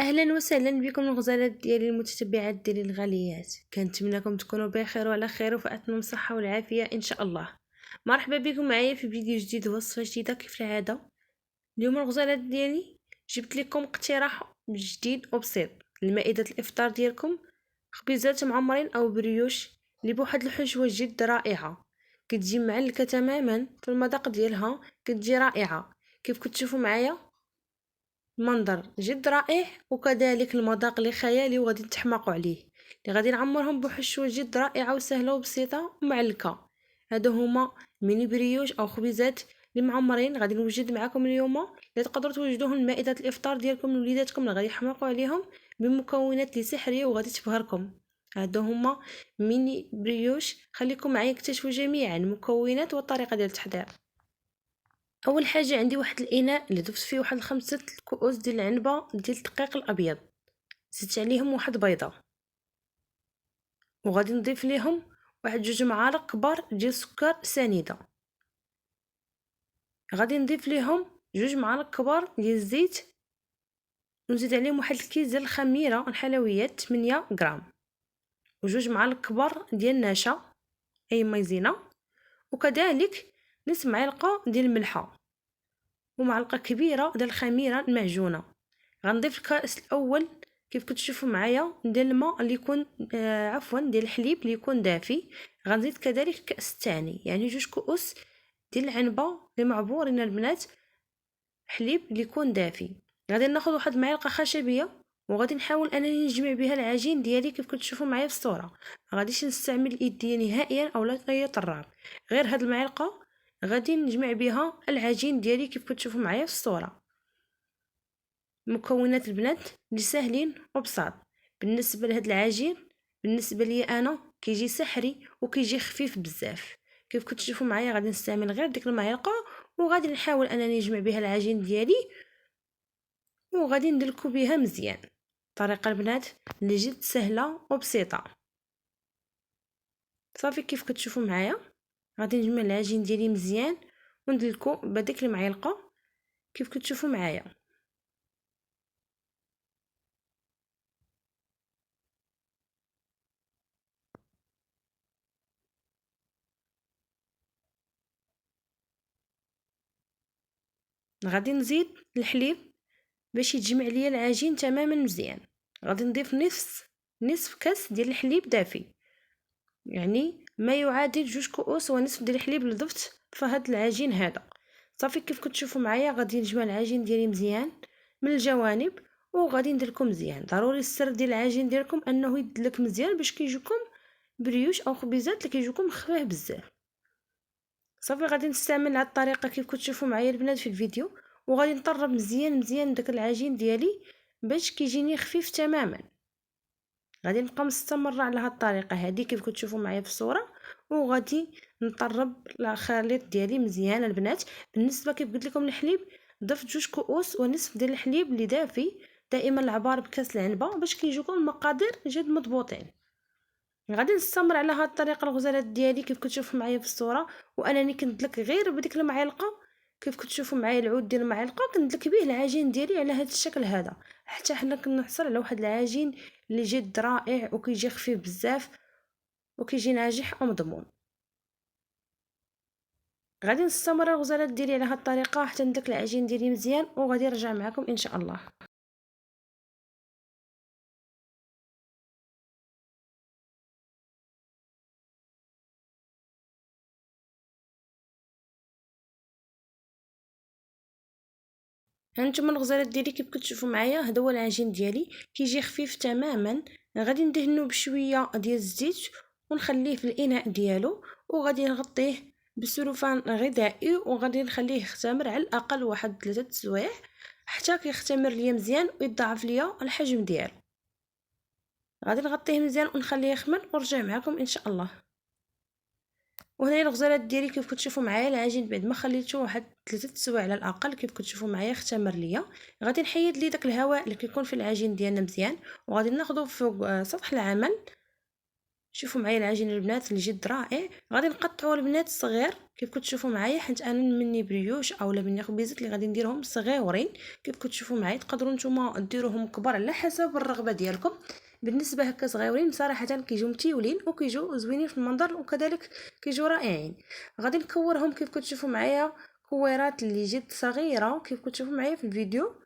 اهلا وسهلا بكم الغزالات ديالي المتتبعات ديالي الغاليات. كنتمنىكم تكونوا بخير وعلى خير وفي اتمم الصحه والعافيه ان شاء الله. مرحبا بكم معايا في فيديو جديد ووصفه جديده كيف العاده. اليوم الغزالات ديالي جبت لكم اقتراح جديد وبسيط لمائده الافطار ديالكم، خبيزات معمرين او بريوش اللي بواحد الحشوه جد رائعه، كتجي معلكه تماما في المذاق ديالها، كتجي رائعه كيف كتشوفوا معايا. منظر جد رائع وكذلك المذاق اللي خيالي وغادي تحماقوا عليه، اللي غادي نعمرهم بحشوه جد رائعه وسهله وبسيطه ومعلكه. هادو هما ميني بريوش او خبيزات اللي معمرين غادي نوجد معكم اليوم، اللي تقدروا توجدوهم لمائده الافطار ديالكم لوليداتكم اللي غادي يحماقوا عليهم بمكونات اللي سحريه وغادي تبهركم. هادو هما ميني بريوش، خليكم معايا اكتشفوا جميع المكونات والطريقه ديال التحضير. اول حاجه عندي واحد الاناء اللي ضفت فيه واحد 5 كؤوس ديال العنبه ديال الدقيق الابيض، زدت عليهم واحد بيضه، وغادي نضيف ليهم واحد 2 معالق كبار ديال السكر سنيده، غادي نضيف ليهم 2 معالق كبار ديال الزيت، ونزيد عليهم واحد الكيس ديال الخميره الحلويات 8 غرام، و2 معالق كبار ديال النشا اي مايزينا، وكذلك نصف معلقه ديال الملحه، ومعلقه كبيره ديال الخميره المعجونه. غنضيف الكاس الاول كيف كتشوفوا معايا ديال الماء اللي يكون ديال الحليب اللي يكون دافي. غنزيد كذلك الكاس الثاني يعني 2 كؤوس ديال العنبه اللي معبورين البنات حليب اللي يكون دافي. غادي ناخذ واحد المعلقه خشبيه وغادي نحاول انني نجمع بها العجين ديالي كيف كتشوفوا معايا في الصوره. غاديش نستعمل ايديا نهائيا اولا اي طراب، غير هاد المعلقه غادي نجمع بها العجين ديالي كيف كتشوفوا معايا في الصوره. مكونات البنات اللي ساهلين وبساط بالنسبه لهاد العجين، بالنسبه لي انا كيجي سحري وكيجي خفيف بزاف. كيف كتشوفوا معايا غادي نستعمل غير ديك المعلقه وغادي نحاول انني نجمع بها العجين ديالي وغادي ندلكو بها مزيان. طريقه البنات اللي جد سهله وبسيطه. صافي كيف كتشوفوا معايا غادي نجمع العجين ديالي مزيان وندلكو بديك المعلقه كيف كتشوفوا معايا. غادي نزيد الحليب باش يتجمع ليا العجين تماما مزيان. غادي نضيف نصف كاس ديال الحليب دافي، يعني ما يعادل 2 كؤوس ونصف ديال الحليب اللي ضفت في هذا العجين هذا. صافي كيف كتشوفوا معايا غادي نجمع العجين ديالي مزيان من الجوانب وغادي نديركم مزيان. ضروري السر ديال العجين ديالكم انه يدلك مزيان باش كيجيكم بريوش او خبيزات اللي كيجيكم خفاف بزاف. صافي غادي نستعمل هاد الطريقه كيف كتشوفوا معايا البنات في الفيديو، وغادي نطرب مزيان داك العجين ديالي باش كيجيني خفيف تماما. غادي نبقى مستمره على هاد الطريقه هذه كيف كتشوفوا معايا في الصوره، وغادي نطرب الخليط ديالي مزيان البنات. بالنسبه كيف قلت لكم الحليب ضفت 2 كؤوس ونصف ديال الحليب اللي دافي، دائما العبار بكاس العنبه باش كيجيكم المقادير جد مضبوطين. غادي نستمر على هاد الطريقه الغزالات ديالي كيف كتشوفوا معايا في الصوره، وانني كندلك غير بديك المعلقه كيف كتشوفوا معايا العود ديال المعلقه كندلك به العجين ديالي على هذا الشكل هذا حتى حنا كنحصل على واحد العجين اللي جد رائع وكيجي خفيف بزاف وكيجي ناجح ومضمون. غادي نستمر الغزالات ديالي على هاد الطريقه حتى ندلك العجين ديالي مزيان وغادي نرجع معكم ان شاء الله. هانتوما الغزالات ديالي كيف كتشوفوا معايا هذا هو العجين ديالي كيجي خفيف تماما. غادي ندهنو بشويه ديال الزيت ونخليه في الاناء ديالو وغادي نغطيه بسلوفان غذائي وغادي نخليه يختمر على الاقل واحد 3 سوايع حتى كيختمر ليا مزيان ويضاعف ليا الحجم ديالو. غادي نغطيه مزيان ونخليه يخمر ونرجع معكم ان شاء الله. وهنا الغزالات ديالي كيف كتشوفوا معايا العجين بعد ما خليته واحد 3 سوايع على الاقل كيف كتشوفوا معايا اختمر ليا. غادي نحيد لي داك الهواء اللي كيكون في العجين ديالنا مزيان وغادي ناخذه فوق سطح العمل شوفوا معايا العجين البنات اللي جد رائع. غادي نقطعوا البنات صغير كيف كتشوفوا معايا، حيت انا مني بريوش اولا مني خبيزات اللي غادي نديرهم صغيورين كيف كتشوفوا معايا. تقدروا نتوما ديروهم كبار على حسب الرغبه ديالكم. بالنسبه هكا صغيورين صراحه كيجيو متيولين وكيجيو زوينين في المنظر وكذلك كيجيو رائعين. غادي نكورهم كيف كتشوفوا معايا كويرات اللي جد صغيره كيف كتشوفوا معايا في الفيديو.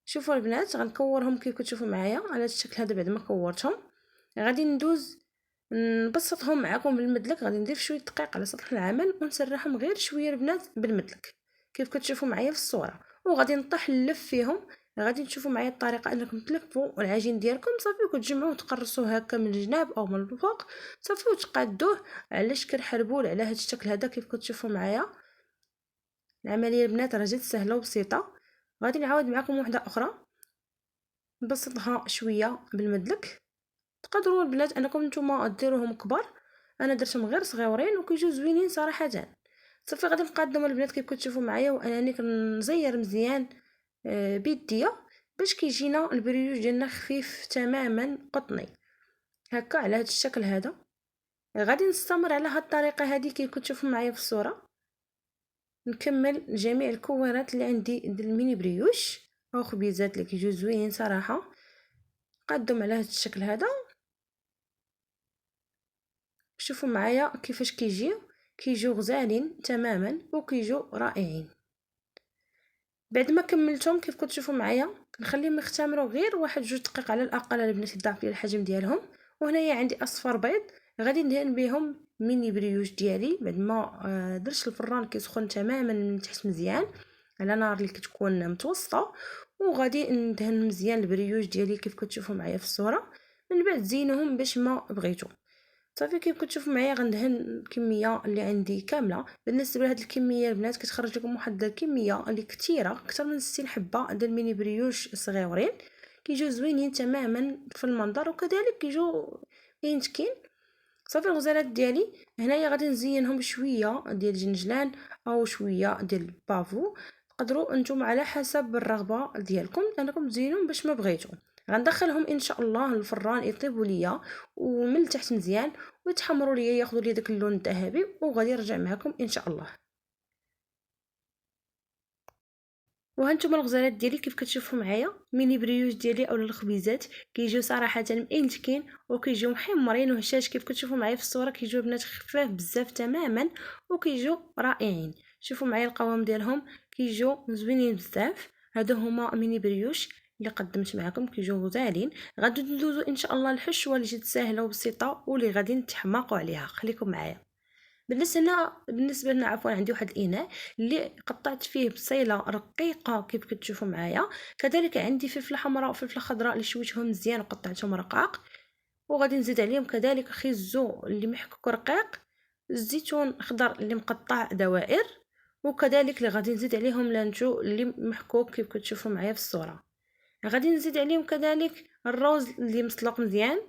شوفوا البنات غنكورهم كيف كتشوفوا معايا على هذا الشكل هذا. بعد ما كورتهم غادي ندوز نبسطهم معكم بالمدلك. غادي ندير شويه دقيق على سطح العمل ونسرحهم غير شويه البنات بالمدلك كيف كتشوفوا معايا في الصوره، وغادي نطيح نلف فيهم. غادي تشوفوا معايا الطريقه انكم تلفوا العجين ديالكم صافي وكتجمعوه وتقرصوه هكا من الجناب او من الفوق صافي وتقادوه على شكل حربول على هذا الشكل هذا كيف كتشوفوا معايا. العمليه البنات راه جد سهله وبسيطه. غادي نعاود معكم واحده اخرى نبسطها شويه بالمدلك. تقدروا البنات انكم نتوما ديروهم كبار، انا درتهم غير صغيورين وكيجيو زوينين صراحه. صافي غادي نقادهم البنات كيف كتشوفوا معايا، وانني كنزير مزيان بيديا باش كيجينا البريوش ديالنا خفيف تماما قطني هكا على هذا الشكل هذا. غادي نستمر على هذه الطريقه هذه كيف كتشوفوا معايا في الصوره. نكمل جميع الكويرات اللي عندي ديال الميني بريوش او خبيزات اللي كيجيو زوينين صراحه. قادهم على هذا الشكل هذا. شوفوا معايا كيفاش كيجيو غزالين تماما وكيجيو رائعين. بعد ما كملتهم كيف كتشوفوا معايا نخليهم يختمروا غير واحد جوج دقائق على الاقل البنات الضعف ديال الحجم ديالهم. وهنايا عندي اصفر بيض غادي ندهن بهم ميني بريوش ديالي بعد ما درت الفران كيسخن تماما من تحت مزيان على نار اللي كتكون متوسطه. وغادي ندهن مزيان البريوش ديالي كيف كتشوفوا معايا في الصوره. من بعد زينوهم باش ما بغيتو. صافي كيف كتشوفوا معايا غندهن الكميه اللي عندي كامله. بالنسبه لهاد الكميه البنات كتخرج لكم واحد الكميه اللي كثيره اكثر من 60 حبه ديال الميني بريوش صغيورين كيجيو زوينين تماما في المنظر وكذلك كيجيو ينتكين. صافي الغزالات ديالي هنايا غادي نزينهم بشويه ديال الجنجلان او شويه ديال البافو. تقدروا انتم على حسب الرغبه ديالكم انكم تزينوا باش ما بغيتو. غندخلهم ان شاء الله الفران يطيبوا ليا ومن التحت مزيان ويتحمروا ليا ياخذوا لي داك اللون الذهبي وغادي نرجع معكم ان شاء الله. وهانتوما الغزالات ديالي كيف كتشوفوا معايا ميني بريوش ديالي اولا الخبيزات كيجيو صراحه مئنتكين وكيجيو محمرين وهشاش كيف كتشوفوا معايا في الصوره. كيجيو بنات خفاف بزاف تماما وكيجيو رائعين. شوفوا معايا القوام ديالهم كيجيو زوينين بزاف. هادو هما ميني بريوش اللي قدمت معكم كيجيو غزالين. غادي ندوزو ان شاء الله الحشوه اللي جات سهله وبسيطه واللي غادي نتحماقوا عليها. خليكم معايا. بالنسبه لنا عفوا عندي واحد الاناء اللي قطعت فيه بصيله رقيقه كيف كتشوفوا معايا. كذلك عندي فلفله حمراء وفلفله خضراء اللي شويتهم مزيان وقطعتهم رقاق. وغادي نزيد عليهم كذلك خيزو اللي محكوك رقيق، الزيتون خضر اللي مقطع دوائر، وكذلك اللي غادي نزيد عليهم لانشو اللي محكوك كيف كتشوفوا معايا في الصوره. غادي نزيد عليهم كذلك الروز اللي مسلوق مزيان،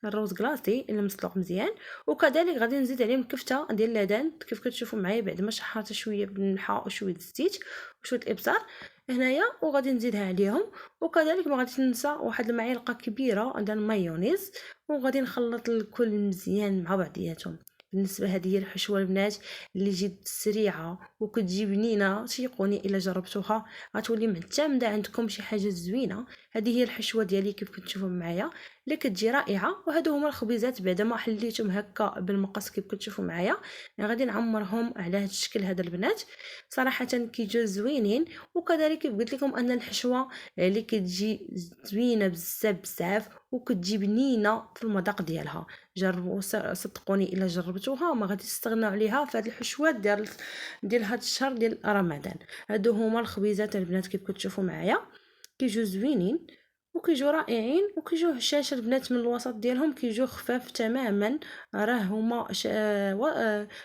الروز كلاصي اللي مسلوق مزيان. وكذلك غادي نزيد عليهم كفته ديال اللادان كيف كتشوفوا معايا بعد ما شحرت شويه بالملحه وشويه الزيت وشويه الابزار هنايا وغادي نزيدها عليهم. وكذلك ما غاديش ننسى واحد المعلقه كبيره ديال المايونيز وغادي نخلط الكل مزيان مع بعضياتهم. بالنسبه هذه هي الحشوه البنات اللي جد سريعه وكتجي بنينه. تيقوني الا جربتوها غتولي معتمده عندكم شي حاجه زوينه. هذه هي الحشوه ديالي كيف كتشوفوا معايا اللي كتجي رائعه. وهادو هما الخبيزات بعد ما حليتهم هكا بالمقص كيف كتشوفوا معايا. غادي نعمرهم على هذا الشكل هذا البنات صراحه كيجيو زوينين. وكذلك كيف قلت لكم ان الحشوه اللي كتجي زوينه بزاف بزاف وكتجي بنينه في المذاق ديالها. جربوا صدقوني الا جربتوها ما غادي تستغنوا عليها في هذه الحشوات ديال هذا الشهر ديال رمضان. هادو هما الخبيزات البنات كيف كتشوفوا معايا كيجيو زوينين وكيجيو رائعين وكيجيو هشاش البنات من الوسط ديالهم كيجيو خفاف تماما. راه هما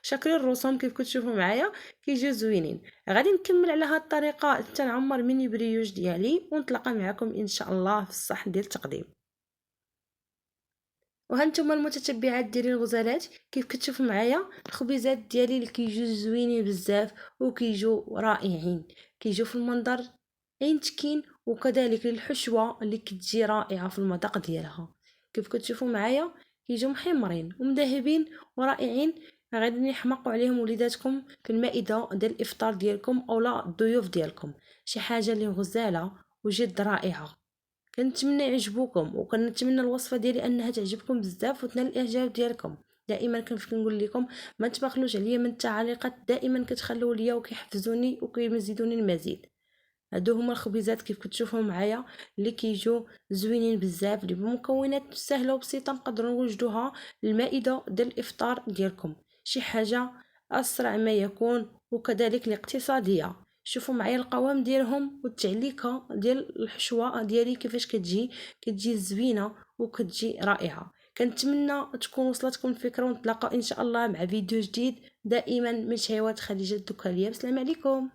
شاكلين الرسوم كيف كتشوفوا معايا كيجيو زوينين. غادي نكمل على هذه الطريقه حتى نعمر ميني بريوش ديالي ونتلاقى معكم ان شاء الله في الصحن ديال التقديم. وهانتوما المتتبعات ديالي الغزالات كيف كتشوفوا معايا الخبيزات ديالي اللي كيجيو زوينين بزاف وكيجيو رائعين. كيجيو في المنظر عين تكين وكذلك الحشوه اللي كتجي رائعه في المذاق ديالها. كيف كتشوفوا معايا كيجيو محمرين ومذهبين ورائعين، غادي يحمقوا عليهم وليداتكم في المائده ديال الافطار ديالكم اولا الضيوف ديالكم. شي حاجه اللي غزاله وجد رائعه. كنتمنى يعجبوكم، وكنتمنى الوصفه ديالي انها تعجبكم بزاف وتنال الاعجاب ديالكم. دائما كنف كنقول لكم ما تبخلوش عليا من التعليقات، دائما كتخلوا ليا وكيحفزوني وكيمزيدوني المزيد. هادو هما الخبيزات كيف كتشوفوا معايا اللي كيجوا زوينين بزاف، اللي بمكونات سهله وبسيطه نقدروا نوجدوها للمائده ديال الافطار ديالكم. شي حاجه اسرع ما يكون وكذلك الاقتصاديه. شوفوا معايا القوام ديالهم والتعليكه ديال الحشوه ديالي كيفاش كتجي زوينه وكتجي رائعه. كنتمنى تكون وصلتكم الفكره، ونتلاقاو ان شاء الله مع فيديو جديد. دائما من شهوات خديجه الدكاليه. بسلام عليكم.